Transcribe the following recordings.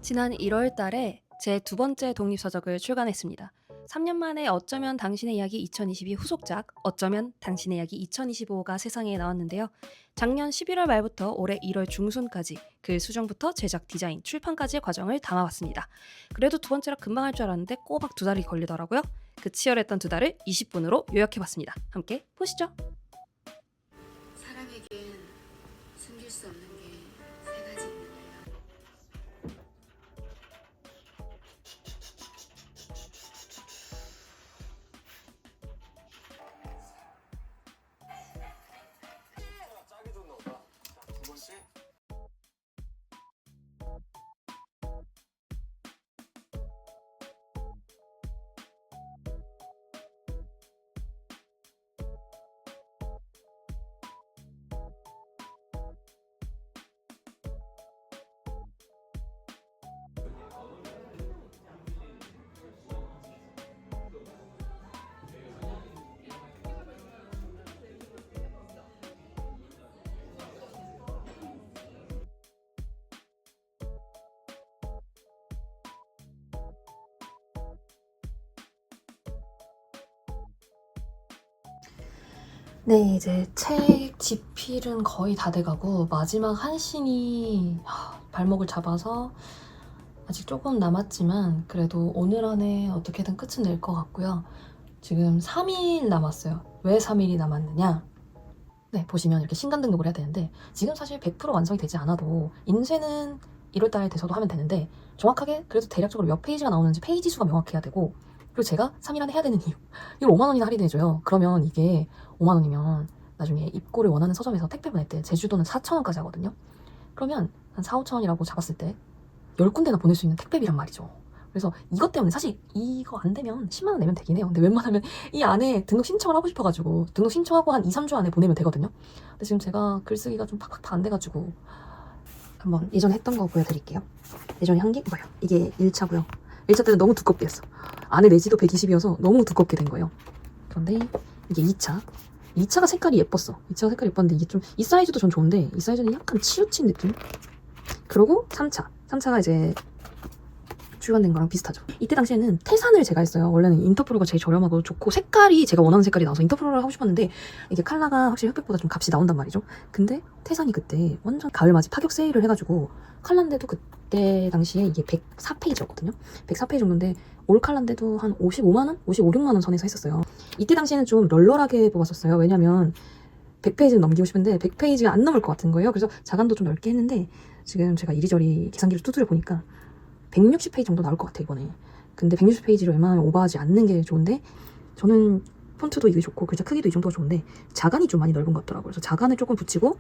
지난 1월 달에 제 두 번째 독립서적을 출간했습니다. 3년 만에 어쩌면 당신의 이야기 2022 후속작 어쩌면 당신의 이야기 2025가 세상에 나왔는데요. 작년 11월 말부터 올해 1월 중순까지 글 수정부터 제작, 디자인, 출판까지의 과정을 담아왔습니다. 그래도 두 번째라 금방 할 줄 알았는데 꼬박 2달이 걸리더라고요. 그 치열했던 2달을 20분으로 요약해봤습니다. 함께 보시죠. 사람에겐 숨길 수 없는 게 세 가지 있는데요. 짜게 줬나 보다. 자, 두 번씩. 네, 이제 책 집필은 거의 다 돼가고 마지막 한 씬이 발목을 잡아서 아직 조금 남았지만 그래도 오늘 안에 어떻게든 끝은 낼 것 같고요. 지금 3일 남았어요. 왜 3일이 남았느냐? 네, 보시면 이렇게 신간 등록을 해야 되는데 지금 사실 100% 완성이 되지 않아도 인쇄는 1월달 돼서도 하면 되는데 정확하게 그래도 대략적으로 몇 페이지가 나오는지 페이지 수가 명확해야 되고, 그리고 제가 3일 안에 해야 되는 이유, 이걸 5만 원이나 할인해줘요. 그러면 이게 5만 원이면 나중에 입고를 원하는 서점에서 택배 보낼 때 제주도는 4천 원까지 하거든요. 그러면 한 4, 5천 원이라고 잡았을 때 10군데나 보낼 수 있는 택배비란 말이죠. 그래서 이것 때문에 사실 이거 안 되면 10만 원 내면 되긴 해요. 근데 웬만하면 이 안에 등록 신청을 하고 싶어가지고 등록 신청하고 한 2, 3주 안에 보내면 되거든요. 근데 지금 제가 글쓰기가 좀 팍팍 안 돼가지고 한번 예전에 했던 거 보여드릴게요. 예전에 한 게 뭐예요? 이게 1차고요. 1차 때는 너무 두껍게 했어. 안에 내지도 120이어서 너무 두껍게 된 거예요. 그런데 이게 2차. 2차가 색깔이 예뻤어. 2차가 색깔이 예뻤는데 이게 좀 이 사이즈도 전 좋은데 이 사이즈는 약간 치우친 느낌? 그리고 3차. 3차가 이제 출간된 거랑 비슷하죠. 이때 당시에는 태산을 제가 했어요. 원래는 인터프로가 제일 저렴하고 좋고 색깔이 제가 원하는 색깔이 나와서 인터프로를 하고 싶었는데 이게 컬러가 확실히 흑백보다 좀 값이 나온단 말이죠. 근데 태산이 그때 완전 가을맞이 파격 세일을 해가지고 컬러인데도 그때 당시에 이게 104페이지였거든요. 104페이지 정도인데 올 컬러인데도 한 55만원? 55, 6만원 선에서 했었어요. 이때 당시에는 좀 널널하게 뽑았었어요. 왜냐면 100페이지는 넘기고 싶은데 100페이지가 안 넘을 것 같은 거예요. 그래서 자간도 좀 넓게 했는데 지금 제가 이리저리 계산기를 두드려 보니까 160페이지 정도 나올 것 같아 이번에. 근데 160페이지를 웬만하면 오버하지 않는 게 좋은데 저는 폰트도 이게 좋고 글자 크기도 이 정도가 좋은데 자간이 좀 많이 넓은 것 같더라고요. 그래서 자간을 조금 붙이고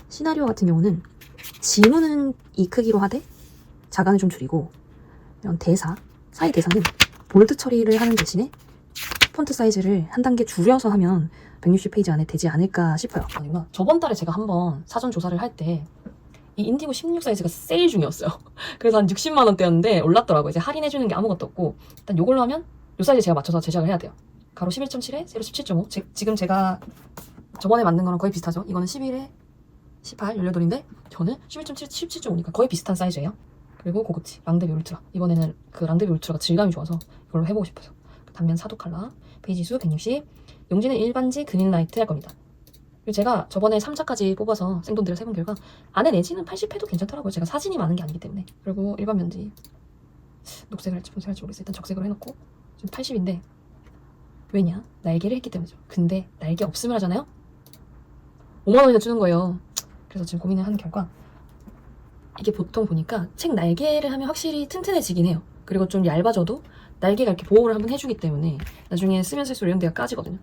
시나리오 같은 경우는 지문은 이 크기로 하되 자간을 좀 줄이고, 이런 대사, 사이 대사는 볼드 처리를 하는 대신에 폰트 사이즈를 한 단계 줄여서 하면 160페이지 안에 되지 않을까 싶어요. 아니면 저번 달에 제가 한번 사전 조사를 할 때 이 인디고 16 사이즈가 세일 중이었어요. 그래서 한 60만 원대였는데 올랐더라고요. 이제 할인해주는 게 아무것도 없고 일단 요걸로 하면 요 사이즈 제가 맞춰서 제작을 해야 돼요. 가로 11.7에 세로 17.5. 지금 제가 저번에 만든 거랑 거의 비슷하죠. 이거는 11에 18 18인데 저는 11.7, 17.5니까 거의 비슷한 사이즈예요. 그리고 고급지 랑데비 울트라. 이번에는 그 랑데비 울트라가 질감이 좋아서 이걸로 해보고 싶어서. 단면 사도 컬러, 페이지 수 160, 용지는 일반지 그린라이트 할 겁니다. 그리고 제가 저번에 3차까지 뽑아서 생돈들을 세본 결과 안에 내지는 80해도 괜찮더라고요. 제가 사진이 많은 게 아니기 때문에. 그리고 일반 면지 녹색을 할지 분색을 할지 모르겠어요. 일단 적색으로 해놓고 지금 80인데 왜냐? 날개를 했기 때문이죠. 근데 날개 없으면 하잖아요? 5만 원이나 주는 거예요. 그래서 지금 고민을 한 결과 이게 보통 보니까 책 날개를 하면 확실히 튼튼해지긴 해요. 그리고 좀 얇아져도 날개가 이렇게 보호를 한번 해주기 때문에 나중에 쓰면 쓸수록 이런 데가 까지거든요.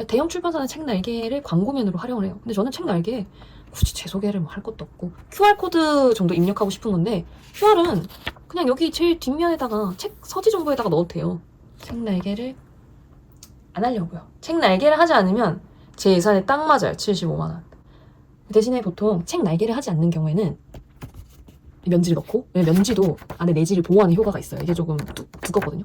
대형 출판사는 책 날개를 광고면으로 활용을 해요. 근데 저는 책 날개에 굳이 제 소개를 뭐 할 것도 없고 QR코드 정도 입력하고 싶은 건데 QR은 그냥 여기 제일 뒷면에다가 책 서지 정보에다가 넣어도 돼요. 책 날개를 안 하려고요. 책 날개를 하지 않으면 제 예산에 딱 맞아요. 75만 원. 대신에 보통 책 날개를 하지 않는 경우에는 면지를 넣고, 면지도 안에 내지를 보호하는 효과가 있어요. 이게 조금 두껍거든요.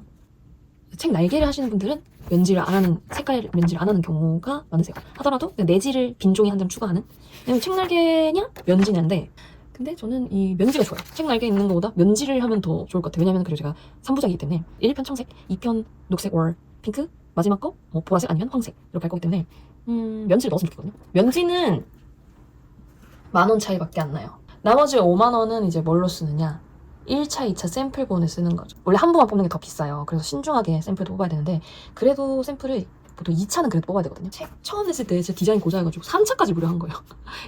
책 날개를 하시는 분들은 면지를 안 하는, 색깔 면지를 안 하는 경우가 많으세요. 하더라도 내지를 빈 종이 한 장 추가하는. 왜냐면 책 날개냐 면지냐인데 근데 저는 이 면지가 좋아요. 책 날개에 있는 것보다 면지를 하면 더 좋을 것 같아요. 왜냐면 그리고 제가 3부작이기 때문에 1편 청색, 2편 녹색 or 핑크, 마지막 거 뭐 보라색 아니면 황색 이렇게 할 거기 때문에 면지를 넣었으면 좋겠거든요. 면지는 10,000원 차이밖에 안 나요. 나머지 5만 원은 이제 뭘로 쓰느냐? 1차, 2차 샘플본을 쓰는 거죠. 원래 한 부만 뽑는 게 더 비싸요. 그래서 신중하게 샘플도 뽑아야 되는데 그래도 샘플을 보통 2차는 그래도 뽑아야 되거든요. 책 처음 냈을 때 제 디자인 고자해가지고 3차까지 무료한 거예요.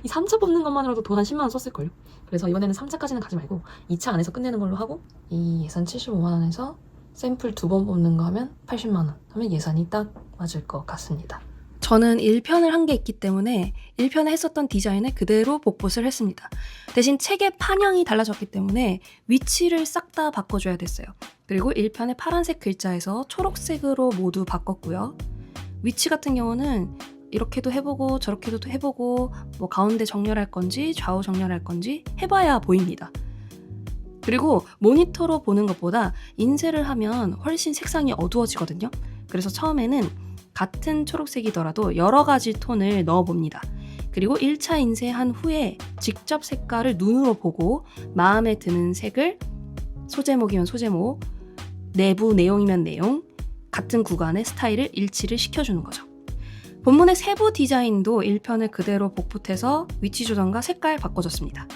이 3차 뽑는 것만으로도 돈 한 10만 원 썼을걸요. 그래서 이번에는 3차까지는 가지 말고 2차 안에서 끝내는 걸로 하고 이 예산 75만 원에서 샘플 2번 뽑는 거 하면 80만 원 하면 예산이 딱 맞을 것 같습니다. 저는 1편을 한 게 있기 때문에 1편에 했었던 디자인을 그대로 복붙을 했습니다. 대신 책의 판형이 달라졌기 때문에 위치를 싹 다 바꿔줘야 됐어요. 그리고 1편의 파란색 글자에서 초록색으로 모두 바꿨고요. 위치 같은 경우는 이렇게도 해보고 저렇게도 해보고 뭐 가운데 정렬할 건지 좌우 정렬할 건지 해봐야 보입니다. 그리고 모니터로 보는 것보다 인쇄를 하면 훨씬 색상이 어두워지거든요. 그래서 처음에는 같은 초록색이더라도 여러 가지 톤을 넣어봅니다. 그리고 1차 인쇄한 후에 직접 색깔을 눈으로 보고 마음에 드는 색을 소제목이면 소제목, 내부 내용이면 내용, 같은 구간의 스타일을 일치를 시켜주는 거죠. 본문의 세부 디자인도 1편을 그대로 복붙해서 위치 조정과 색깔 바꿔줬습니다.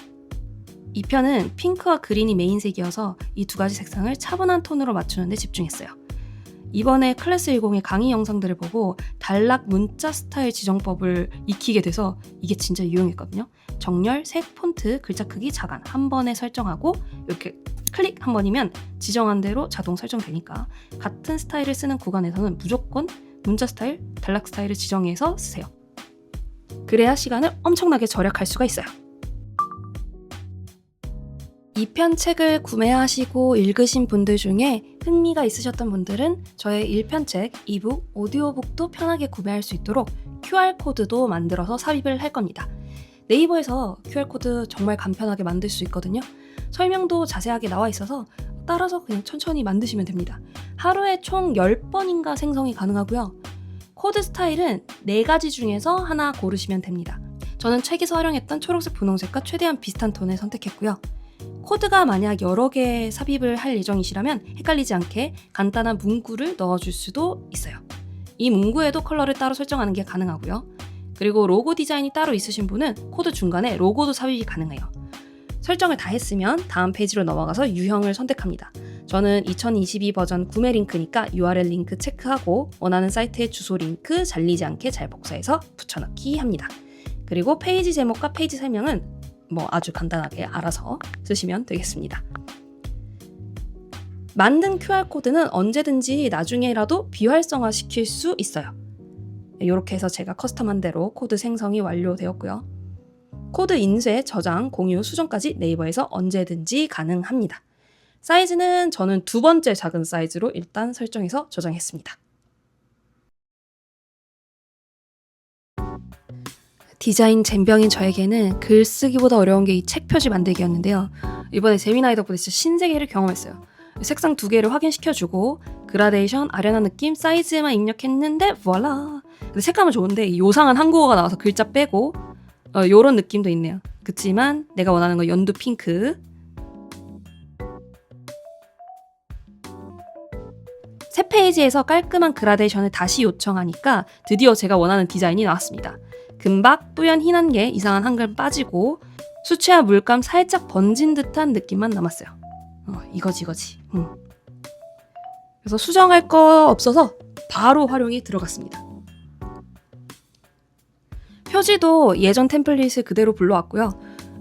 2편은 핑크와 그린이 메인색이어서 이 두 가지 색상을 차분한 톤으로 맞추는 데 집중했어요. 이번에 클래스 10의 강의 영상들을 보고 단락 문자 스타일 지정법을 익히게 돼서 이게 진짜 유용했거든요. 정렬, 색, 폰트, 글자 크기, 자간 한 번에 설정하고 이렇게 클릭 한 번이면 지정한 대로 자동 설정되니까 같은 스타일을 쓰는 구간에서는 무조건 문자 스타일, 단락 스타일을 지정해서 쓰세요. 그래야 시간을 엄청나게 절약할 수가 있어요. 2편 책을 구매하시고 읽으신 분들 중에 흥미가 있으셨던 분들은 저의 1편 책, 이북, 오디오북도 편하게 구매할 수 있도록 QR코드도 만들어서 삽입을 할 겁니다. 네이버에서 QR코드 정말 간편하게 만들 수 있거든요. 설명도 자세하게 나와 있어서 따라서 그냥 천천히 만드시면 됩니다. 하루에 총 10번인가 생성이 가능하고요. 코드 스타일은 4가지 중에서 하나 고르시면 됩니다. 저는 책에서 활용했던 초록색, 분홍색과 최대한 비슷한 톤을 선택했고요. 코드가 만약 여러 개 삽입을 할 예정이시라면 헷갈리지 않게 간단한 문구를 넣어줄 수도 있어요. 이 문구에도 컬러를 따로 설정하는 게 가능하고요. 그리고 로고 디자인이 따로 있으신 분은 코드 중간에 로고도 삽입이 가능해요. 설정을 다 했으면 다음 페이지로 넘어가서 유형을 선택합니다. 저는 2022 버전 구매 링크니까 URL 링크 체크하고 원하는 사이트의 주소 링크 잘리지 않게 잘 복사해서 붙여넣기 합니다. 그리고 페이지 제목과 페이지 설명은 뭐 아주 간단하게 알아서 쓰시면 되겠습니다. 만든 QR코드는 언제든지 나중에라도 비활성화 시킬 수 있어요. 이렇게 해서 제가 커스텀한 대로 코드 생성이 완료되었고요. 코드 인쇄, 저장, 공유, 수정까지 네이버에서 언제든지 가능합니다. 사이즈는 저는 2번째 작은 사이즈로 일단 설정해서 저장했습니다. 디자인 젬병인 저에게는 글쓰기보다 어려운 게 이 책 표지 만들기였는데요. 이번에 재미나이 덕분에 진짜 신세계를 경험했어요. 색상 2개를 확인시켜주고 그라데이션, 아련한 느낌, 사이즈만 입력했는데 voil라! 근데 색감은 좋은데 요상한 한국어가 나와서 글자 빼고 요런 느낌도 있네요. 그치만 내가 원하는 건 연두 핑크. 새 페이지에서 깔끔한 그라데이션을 다시 요청하니까 드디어 제가 원하는 디자인이 나왔습니다. 금박, 뿌연 흰 한 개, 이상한 한글 빠지고 수채화 물감 살짝 번진 듯한 느낌만 남았어요. 이거지. 그래서 수정할 거 없어서 바로 활용이 들어갔습니다. 표지도 예전 템플릿을 그대로 불러왔고요.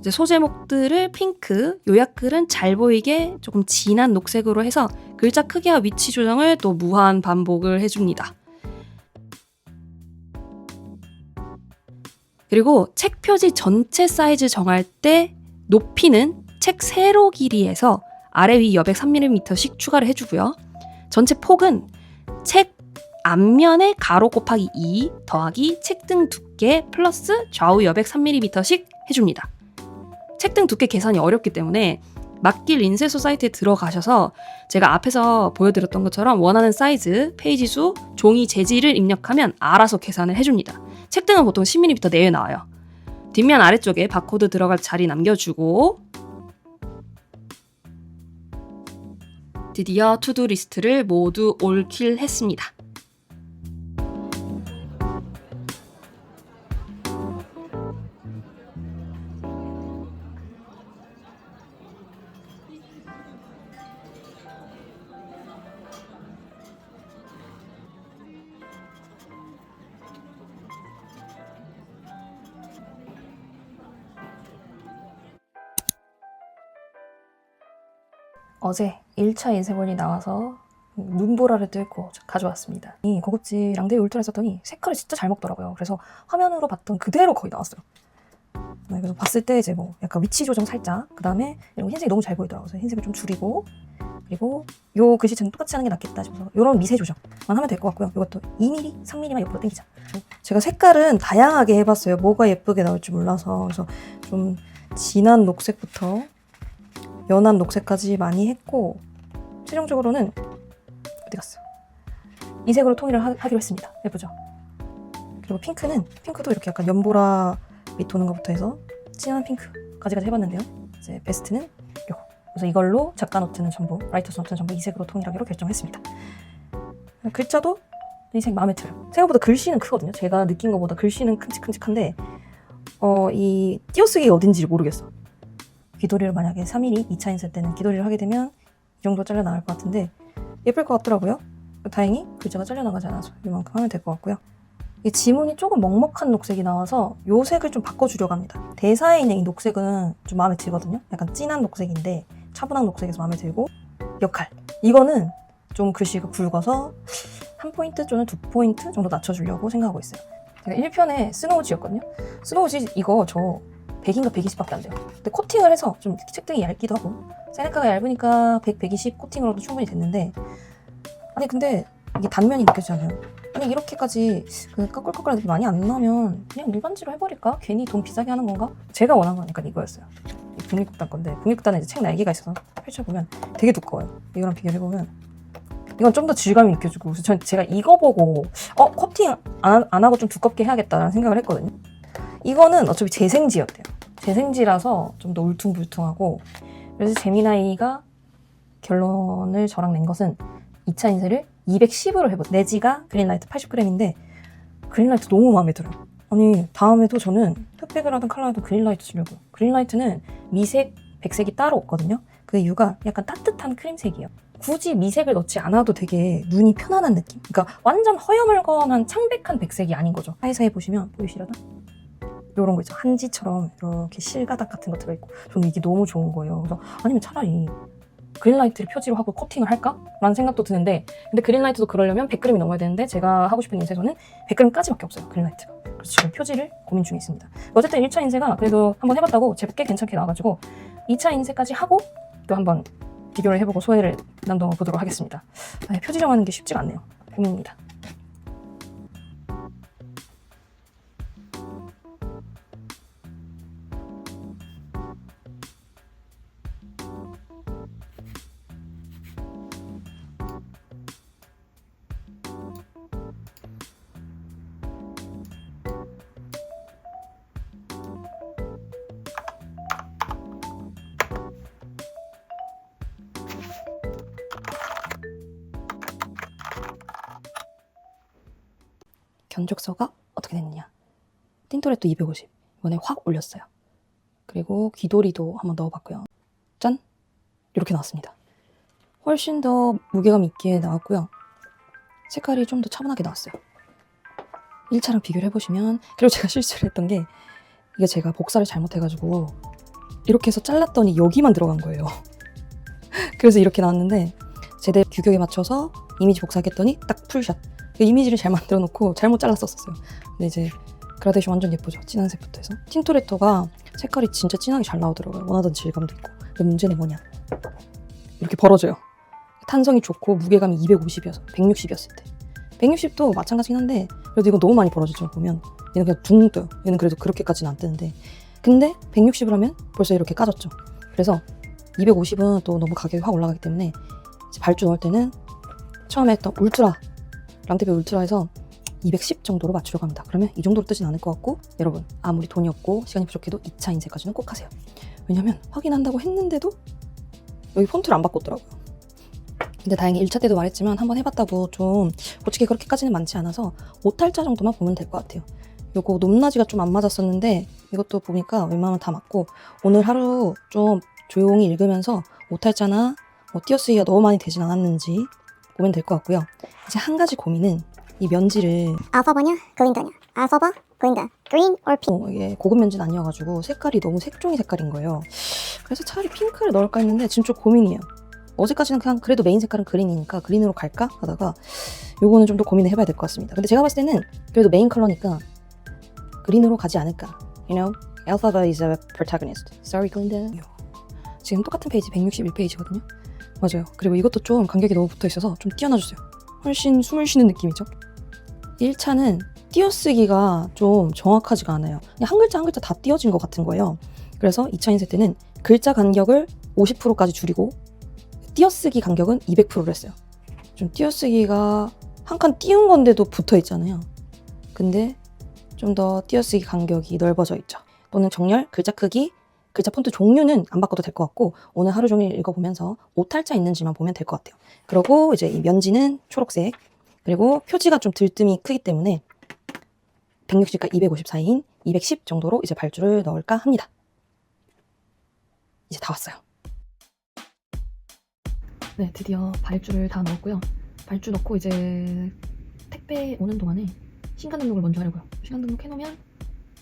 이제 소제목들을 핑크, 요약글은 잘 보이게 조금 진한 녹색으로 해서 글자 크기와 위치 조정을 또 무한 반복을 해줍니다. 그리고 책 표지 전체 사이즈 정할 때 높이는 책 세로 길이에서 아래 위 여백 3mm씩 추가를 해주고요. 전체 폭은 책 앞면에 가로 곱하기 2 더하기 책등 두께 플러스 좌우 여백 3mm씩 해줍니다. 책등 두께 계산이 어렵기 때문에 맡길 인쇄소 사이트에 들어가셔서 제가 앞에서 보여드렸던 것처럼 원하는 사이즈, 페이지 수, 종이 재질을 입력하면 알아서 계산을 해줍니다. 책등은 보통 10mm 내외 나와요. 뒷면 아래쪽에 바코드 들어갈 자리 남겨주고 드디어 투두 리스트를 모두 올킬했습니다. 어제 1차 인쇄본이 나와서 눈보라를 뚫고 가져왔습니다. 이 고급지 랑데이 울트라 썼더니 색깔이 진짜 잘 먹더라고요. 그래서 화면으로 봤던 그대로 거의 나왔어요. 네, 그래서 봤을 때 이제 뭐 약간 위치 조정 살짝, 그 다음에 이런 흰색이 너무 잘 보이더라고요. 그래서 흰색을 좀 줄이고, 그리고 요 글씨체는 똑같이 하는 게 낫겠다 싶어서 이런 미세 조정만 하면 될 것 같고요. 이것도 2mm, 3mm만 옆으로 당기자. 제가 색깔은 다양하게 해봤어요. 뭐가 예쁘게 나올지 몰라서. 그래서 좀 진한 녹색부터 연한 녹색까지 많이 했고, 최종적으로는 어디 갔어? 이 색으로 통일을 하기로 했습니다. 예쁘죠? 그리고 핑크도 이렇게 약간 연보라 밑 도는 것부터 해서 진한 핑크까지 해봤는데요. 이제 베스트는 요거. 그래서 이걸로 작가 노트는 전부, 라이터스 노트는 전부 이 색으로 통일하기로 결정했습니다. 글자도 이 색 마음에 들어요. 생각보다 글씨는 크거든요. 제가 느낀 것보다 글씨는 큼직큼직한데 이 띄어쓰기가 어딘지 모르겠어. 귀도리를 만약에 3mm 2차 인쇄 때는 귀도리를 하게 되면 이 정도 잘려 나갈 것 같은데 예쁠 것 같더라고요. 다행히 글자가 잘려 나가지 않아서 이만큼 하면 될 것 같고요. 이 지문이 조금 먹먹한 녹색이 나와서 이 색을 좀 바꿔주려고 합니다. 대사에 있는 이 녹색은 좀 마음에 들거든요. 약간 진한 녹색인데 차분한 녹색에서 마음에 들고, 역할 이거는 좀 글씨가 굵어서 한 포인트 또는 두 포인트 정도 낮춰주려고 생각하고 있어요. 제가 1편에 스노우지였거든요. 스노우지 이거 저 100인가 120밖에 안 돼요. 근데 코팅을 해서 좀 책등이 얇기도 하고, 세네카가 얇으니까 100, 120 코팅으로도 충분히 됐는데, 아니 근데 이게 단면이 느껴지잖아요. 아니 이렇게까지 그 꺼끌꺼끌한 느낌 많이 안 나면 그냥 일반지로 해버릴까? 괜히 돈 비싸게 하는 건가? 제가 원한 건 약간 이거였어요. 국립극단 건데, 국립극단에 이제 책 날개가 있어서 펼쳐보면 되게 두꺼워요. 이거랑 비교해보면 이건 좀 더 질감이 느껴지고, 그래서 제가 이거 보고 코팅 안 하고 좀 두껍게 해야겠다라는 생각을 했거든요. 이거는 어차피 재생지였대요. 재생지라서 좀 더 울퉁불퉁하고, 그래서 제미나이가 결론을 저랑 낸 것은 2차 인쇄를 210으로 해보자. 내지가 그린라이트 80g인데 그린라이트 너무 마음에 들어요. 아니 다음에도 저는 흑백을 하든 컬러하든 그린라이트 쓰려고요. 그린라이트는 미색, 백색이 따로 없거든요. 그 이유가 약간 따뜻한 크림색이에요. 굳이 미색을 넣지 않아도 되게 눈이 편안한 느낌? 그러니까 완전 허여멀건한 창백한 백색이 아닌 거죠. 사이사이 보시면 보이시려나? 이런 거 있죠. 한지처럼 이렇게 실가닥 같은 거 들어있고, 저는 이게 너무 좋은 거예요. 그래서 아니면 차라리 그린라이트를 표지로 하고 코팅을 할까? 라는 생각도 드는데, 근데 그린라이트도 그러려면 100g이 넘어야 되는데 제가 하고 싶은 인쇄소는 100g까지밖에 없어요. 그린라이트가. 그래서 지금 표지를 고민 중에 있습니다. 어쨌든 1차 인쇄가 그래도 한번 해봤다고 꽤 괜찮게 나와가지고 2차 인쇄까지 하고 또 한번 비교를 해보고 소회를 나눠 보도록 하겠습니다. 표지 정하는 게 쉽지가 않네요. 고민입니다. 견적서가 어떻게 됐느냐. 틴토레토 250 이번에 확 올렸어요. 그리고 귀도리도 한번 넣어봤고요. 짠! 이렇게 나왔습니다. 훨씬 더 무게감 있게 나왔고요. 색깔이 좀 더 차분하게 나왔어요. 1차랑 비교를 해보시면, 그리고 제가 실수를 했던 게, 이게 제가 복사를 잘못해가지고 이렇게 해서 잘랐더니 여기만 들어간 거예요. 그래서 이렇게 나왔는데, 제대 규격에 맞춰서 이미지 복사하겠더니 딱 풀샷. 그 이미지를 잘 만들어 놓고 잘못 잘랐었어요. 근데 이제 그라데이션 완전 예쁘죠. 진한 색부터 해서. 틴토레토가 색깔이 진짜 진하게 잘 나오더라고요. 원하던 질감도 있고. 근데 문제는 뭐냐, 이렇게 벌어져요. 탄성이 좋고 무게감이 250이어서 160이었을 때, 160도 마찬가지긴 한데 그래도 이거 너무 많이 벌어지죠. 보면 얘는 그냥 둥 떠요. 얘는 그래도 그렇게까지는 안 뜨는데, 근데 160을 하면 벌써 이렇게 까졌죠. 그래서 250은 또 너무 가격이 확 올라가기 때문에 발주 넣을 때는 처음에 했던 울트라, 랑테베 울트라에서 210 정도로 맞추려고 합니다. 그러면 이 정도로 뜨진 않을 것 같고 여러분 아무리 돈이 없고 시간이 부족해도 2차 인쇄까지는 꼭 하세요. 왜냐면 확인한다고 했는데도 여기 폰트를 안 바꿨더라고요. 근데 다행히 1차 때도 말했지만 한번 해봤다고 좀 고치기 그렇게까지는 많지 않아서 오탈자 정도만 보면 될 것 같아요. 요거 높낮이가 좀 안 맞았었는데 이것도 보니까 웬만하면 다 맞고 오늘 하루 좀 조용히 읽으면서 오탈자나 띄어쓰기가 너무 많이 되진 않았는지 보면 될 것 같고요. 이제 한 가지 고민은 이 면지를 알파바냐? 글린더냐? 알파바? 글린더. Green or pink? 이게 고급 면지는 아니어가지고 색깔이 너무 색종이 색깔인 거예요. 그래서 차라리 핑크를 넣을까 했는데 지금 좀 고민이에요. 어제까지는 그냥 그래도 메인 색깔은 그린이니까 그린으로 갈까 하다가 요거는 좀 더 고민을 해봐야 될 것 같습니다. 근데 제가 봤을 때는 그래도 메인 컬러니까 그린으로 가지 않을까. You know, Alphaba is a protagonist. Sorry, Glinda. 지금 똑같은 페이지 161페이지거든요. 맞아요. 그리고 이것도 좀 간격이 너무 붙어 있어서 좀 띄어놔주세요. 훨씬 숨을 쉬는 느낌이죠. 1차는 띄어쓰기가 좀 정확하지가 않아요. 그냥 한 글자 한 글자 다 띄어진 것 같은 거예요. 그래서 2차 인쇄 때는 글자 간격을 50%까지 줄이고 띄어쓰기 간격은 200%를 했어요. 좀 띄어쓰기가 한 칸 띄운 건데도 붙어 있잖아요. 근데 좀 더 띄어쓰기 간격이 넓어져 있죠. 또는 정렬, 글자 크기, 글자 폰트 종류는 안 바꿔도 될 것 같고 오늘 하루 종일 읽어보면서 오탈자 있는지만 보면 될 것 같아요. 그리고 이제 이 면지는 초록색, 그리고 표지가 좀 들뜸이 크기 때문에 160과 250 사이인 210 정도로 이제 발주를 넣을까 합니다. 이제 다 왔어요. 네, 드디어 발주를 다 넣었고요. 발주 넣고 이제 택배 오는 동안에 신간 등록을 먼저 하려고요. 신간 등록 해놓으면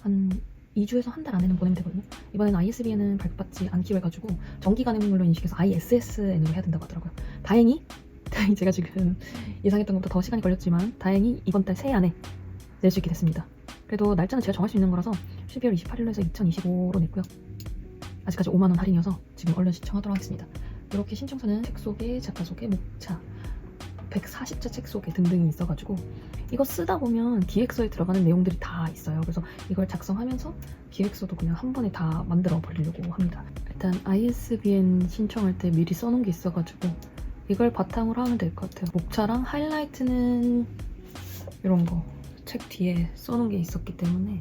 한 2주에서 한 달 안에는 보내면 되거든요. 이번에는 ISBN은 발급받지 않기로 해가지고 정기 가맹물로 인식해서 ISSN으로 해야 된다고 하더라고요. 다행히 제가 지금 예상했던 것보다 더 시간이 걸렸지만 다행히 이번 달 새해 안에 낼 수 있게 됐습니다. 그래도 날짜는 제가 정할 수 있는 거라서 12월 28일로 해서 2025로 냈고요. 아직까지 5만원 할인이어서 지금 얼른 신청하도록 하겠습니다. 이렇게 신청서는 책 소개, 작가 소개, 목차, 140자 책 소개 등등이 있어가지고 이거 쓰다 보면 기획서에 들어가는 내용들이 다 있어요. 그래서 이걸 작성하면서 기획서도 그냥 한 번에 다 만들어 버리려고 합니다. 일단 ISBN 신청할 때 미리 써놓은 게 있어가지고 이걸 바탕으로 하면 될 것 같아요. 목차랑 하이라이트는 이런 거 책 뒤에 써놓은 게 있었기 때문에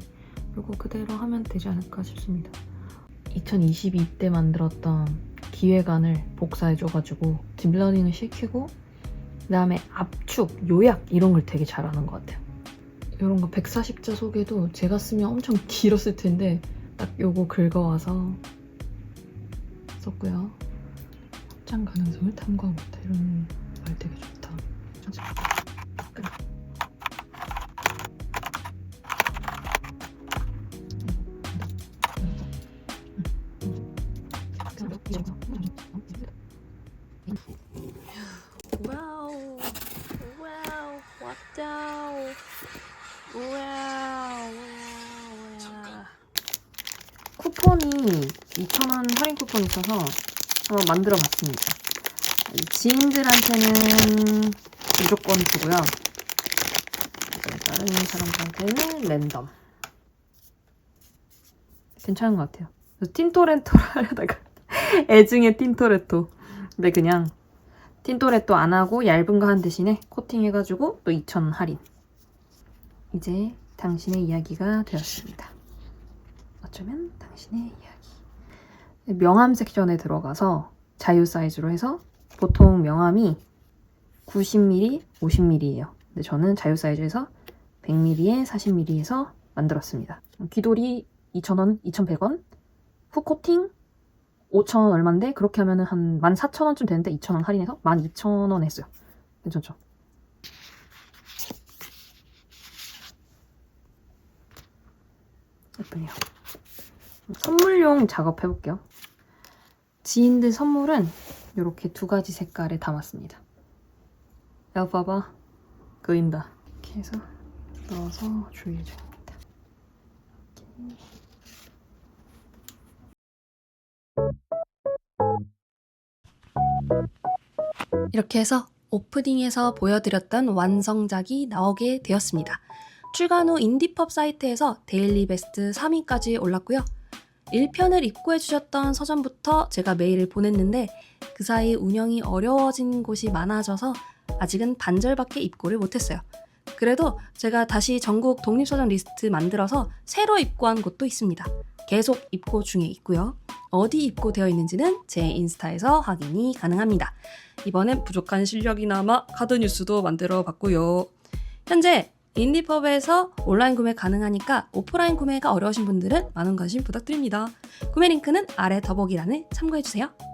이거 그대로 하면 되지 않을까 싶습니다. 2022 때 만들었던 기획안을 복사해줘가지고 딥러닝을 시키고 그 다음에 압축, 요약 이런 걸 되게 잘하는 것 같아요. 이런 거 140자 소개도 제가 쓰면 엄청 길었을 텐데 딱 요거 긁어와서 썼고요. 확장 가능성을 탐구하고 있다. 이런 말 되게 좋다. 끝. 와우, 와우, 왔다. 와우, 쿠폰이 2,000원 할인 쿠폰 있어서 한번 만들어 봤습니다. 지인들한테는 무조건 주고요. 다른 사람들한테는 랜덤. 괜찮은 것 같아요. 틴토레토를 하려다가 애증의 틴토레토. 근데 그냥 틴토레토 안 하고 얇은 거 한 대신에 코팅해가지고 또 2,000원 할인. 이제 당신의 이야기가 되었습니다. 어쩌면 당신의 이야기. 명함 섹션에 들어가서 자유 사이즈로 해서 보통 명함이 90mm, 50mm예요. 근데 저는 자유 사이즈에서 100mm에 40mm에서 만들었습니다. 귀돌이 2,000원, 2,100원, 후 코팅 5,000원 얼마인데 그렇게 하면은 한 14,000원쯤 되는데 2,000원 할인해서 12,000원 했어요. 괜찮죠? 예쁘네요. 선물용 작업해볼게요. 지인들 선물은 이렇게 2가지 색깔에 담았습니다. 알파바, 그린다. 이렇게 해서 넣어서 조여줍니다. 이렇게 해서 오프닝에서 보여드렸던 완성작이 나오게 되었습니다. 출간 후 인디펍 사이트에서 데일리 베스트 3위까지 올랐고요. 1편을 입고해주셨던 서점부터 제가 메일을 보냈는데 그 사이 운영이 어려워진 곳이 많아져서 아직은 반절밖에 입고를 못했어요. 그래도 제가 다시 전국 독립서점 리스트 만들어서 새로 입고한 곳도 있습니다. 계속 입고 중에 있고요. 어디 입고되어 있는지는 제 인스타에서 확인이 가능합니다. 이번엔 부족한 실력이 남아 카드뉴스도 만들어 봤고요. 현재 인디펍에서 온라인 구매 가능하니까 오프라인 구매가 어려우신 분들은 많은 관심 부탁드립니다. 구매 링크는 아래 더보기란에 참고해주세요.